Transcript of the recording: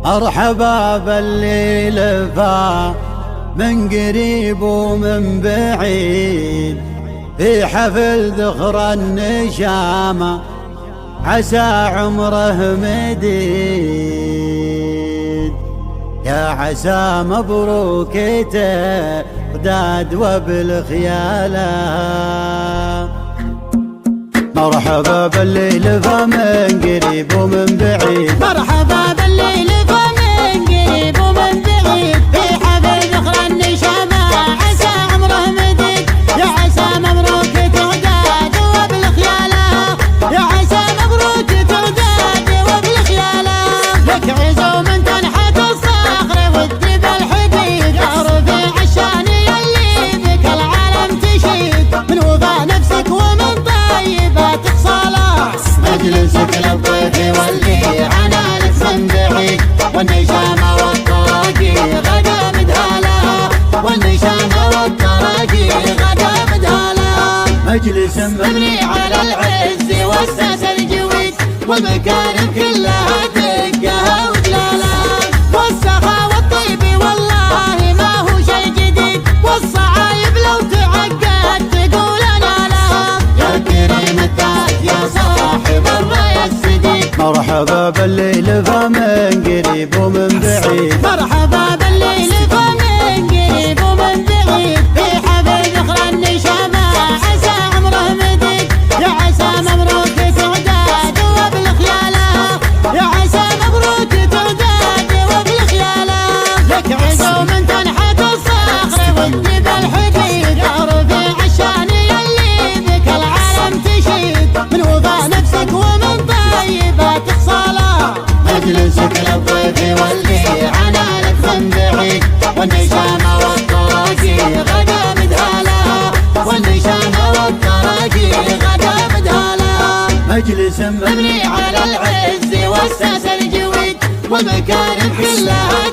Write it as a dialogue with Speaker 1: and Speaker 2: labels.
Speaker 1: مرحبا باللي لفا من قريب ومن بعيد في حفل ذخر النشامة عسى عمره مديد. يا عسى مبروك تغداد وبالخيالة. مرحبا باللي لفا من قريب ومن بعيد.
Speaker 2: مرحبا باللي لفا من قريب ومن بعيد في حفل ذخر النشامة عسى عمره مديد. يا عسى مبروك تغداد وبالخيالة. يا عسى مبروك تغداد وبالخيالة. لك عزو من تنحت الصخر والجبل حديد. يا رفيع الشان يلي بك العالم تشيد. من وفاء نفسك ومن طيبات صلاح مجلسك للضيف واللي عنانك من بعيد. والنشامة والطراقي غدا مدهالة. والنشامة والطراقي غدا مدهالة.
Speaker 1: مجلس
Speaker 2: مبني على العز والساس الجويد. والمكارم كلها دقها وجلالة. والسخاء والطيب والله ما هو شي جديد. والصعايب لو تعقد تقول انا لها. يا كريم الذات يا صاحب الراي السديد.
Speaker 1: مرحبا باللي لفا من قريب ومن بعيد.
Speaker 2: مرحبا باللي لفا من قريب ومن بعيد في حفل ذخر النشامة عسى عمره مديد. يا عسى مبروك تغداد وبالخيالة. يا عسى مبروك تغداد وبالخيالة. لك عزو من تنحت الصخر والجبل حديد. يا رفيع الشان يلي بك العالم تشيد. من وفاء نفسك ومن طيبات صلاح مجلسك للضيف واللي عنانك من بعيد. والنشامة والطراقي غدا مدهالة. والنشامة والطراقي غدا مدهالة.
Speaker 1: مجلس
Speaker 2: مبني على العز والساس الجويد. والمكارم كلها